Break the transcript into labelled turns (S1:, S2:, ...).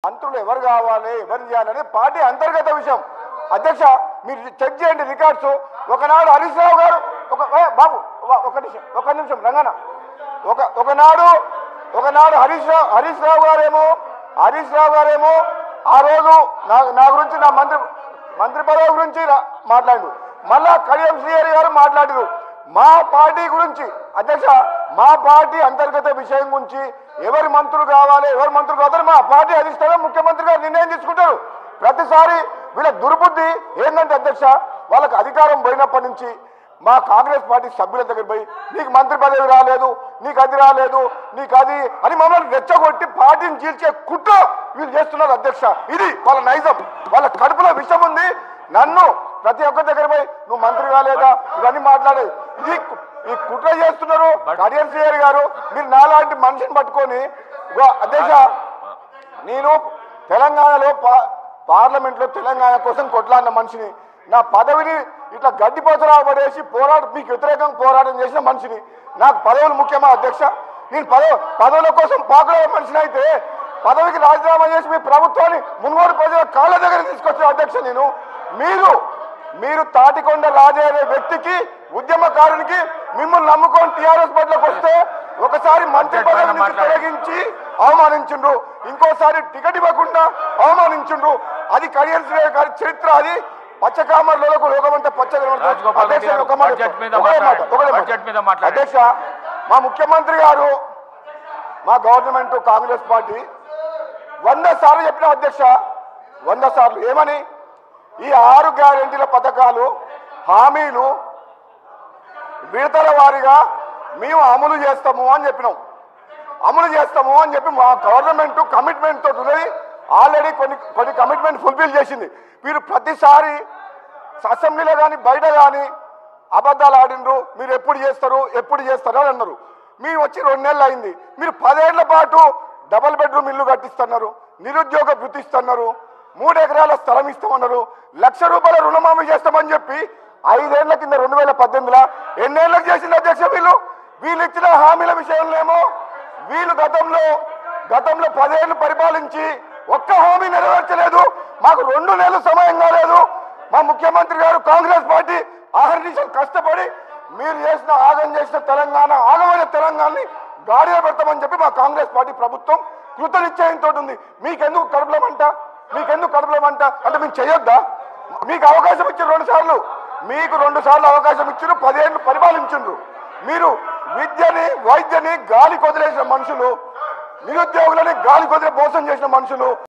S1: మంత్రులు ఎవరు కావాలి ఎవరు చేయాలని పార్టీ అంతర్గత విషయం. అధ్యక్ష మీరు చెక్ చేయండి రికార్డ్స్. ఒకనాడు హరీష్ రావు గారు బాబు ఒక నిమిషం రంగన్న ఒకనాడు హరీష్ రావు గారేమో ఆ రోజు నా గురించి నా మంత్రి పదవి గురించి మాట్లాడు. మళ్ళా కడియం శ్రీహరి గారు మాట్లాడారు మా పార్టీ గురించి. అధ్యక్ష మా పార్టీ అంతర్గత విషయం గురించి ఎవరి మంత్రులు కావాలి మా పార్టీ అధిష్టానం ముఖ్యమంత్రి గారు నిర్ణయం తీసుకుంటారు. ప్రతిసారి వీళ్ళ దుర్బుద్ధి ఏంటంటే అధ్యక్ష వాళ్ళకి అధికారం పోయినప్పటి నుంచి మా కాంగ్రెస్ పార్టీ సభ్యుల దగ్గర పోయి నీకు మంత్రి పదవి రాలేదు, నీకు అది రాలేదు, నీకు అది అని మమ్మల్ని రెచ్చగొట్టి పార్టీని చీల్చే కుట్ర వీళ్ళు చేస్తున్నారు అధ్యక్ష. ఇది వాళ్ళ నైజం, వాళ్ళ కడుపులో విషం ఉంది. నన్ను ప్రతి ఒక్కరి దగ్గర పోయి నువ్వు మంత్రి కాలేదా ఇవన్నీ మాట్లాడేది ఇది ఈ కుట్ర చేస్తున్నారు. కడియం శ్రీహరి గారు మీరు నాలాంటి మనిషిని పట్టుకొని అధ్యక్ష నేను తెలంగాణలో పార్లమెంట్లో తెలంగాణ కోసం కొట్లాడిన మనిషిని, నా పదవిని ఇట్లా గడ్డిపోతలా పడేసి మీకు వ్యతిరేకంగా పోరాటం చేసిన మనిషిని. నాకు పదవులు ముఖ్యమా అధ్యక్ష? నేను పదవుల కోసం పాకులే మనిషిని అయితే పదవికి రాజీనామా చేసి మీ ప్రభుత్వాన్ని మున్గోడు ప్రజల కాళ్ళ దగ్గర తీసుకొచ్చిన అధ్యక్ష నేను. మీరు తాటికొండ రాజే అనే వ్యక్తికి ఉద్యమకారునికి మిమ్మల్ని నమ్ముకొని టీఆర్ఎస్ బట్లకు వస్తే ఒకసారి మంత్రి పదవిని తొలగించి అవమానించుండ్రు, ఇంకోసారి టికెట్ ఇవ్వకుండా అవమానించుండ్రు. అది కడియం శ్రీహరి గారి చరిత్ర. అది పచ్చకామర్లకు లోకమంతా అధ్యక్ష మా ముఖ్యమంత్రి గారు మా గవర్నమెంట్ కాంగ్రెస్ పార్టీ 100 సార్లు చెప్పిన అధ్యక్ష 100 సార్లు ఏమని ఈ 6 గ్యారెంటీల పథకాలు హామీలు విడతల వారీగా మేము అమలు చేస్తాము అని చెప్పినాం. మా గవర్నమెంట్ కమిట్మెంట్ తోటి ఆల్రెడీ కొన్ని కమిట్మెంట్ ఫుల్ఫిల్ చేసింది. మీరు ప్రతిసారి అసెంబ్లీలో కానీ బయట కానీ అబద్ధాలు ఆడినరు. మీరు ఎప్పుడు చేస్తారు అని అన్నారు. మేము వచ్చి 2 నెలలు అయింది. మీరు 10 ఏళ్ల పాటు డబుల్ బెడ్రూమ్ ఇల్లు కట్టిస్తున్నారు, నిరుద్యోగ వృత్తి ఇస్తున్నారు, 3 ఎకరాల స్థలం ఇస్తామన్నారు, ₹1,00,000 రుణమాఫీ చేస్తామని చెప్పి 5 ఏళ్ల కింద 2018లో ఎన్నేళ్లకు చేసింది అధ్యక్ష వీళ్ళు ఇచ్చిన హామీల విషయంలో వీళ్ళు గతంలో 10 ఏళ్లు పరిపాలించి ఒక్క హామీ నెరవేర్చలేదు. మాకు 2 నెలలు సమయం కాలేదు. మా ముఖ్యమంత్రి గారు కాంగ్రెస్ పార్టీ ఆహర్నిశలు కష్టపడి మీరు ఆగం చేసిన తెలంగాణ ఆగమైన తెలంగాణని గాడిలో పెడతామని చెప్పి మా కాంగ్రెస్ పార్టీ ప్రభుత్వం కృతనిశ్చయంతో ఉంది. మీకెందుకు కడుపులమంట అంటే మేము చేయొద్దా? మీకు అవకాశం ఇచ్చారు 2 సార్లు, మీకు 2 సార్లు అవకాశం ఇచ్చారు. 10 ఏళ్ళు పరిపాలించుండ్రు. మీరు విద్యని వైద్యని గాలి కొదిలేసిన మనుషులు, నిరుద్యోగులని గాలి కొదిలే మోసం చేసిన మనుషులు.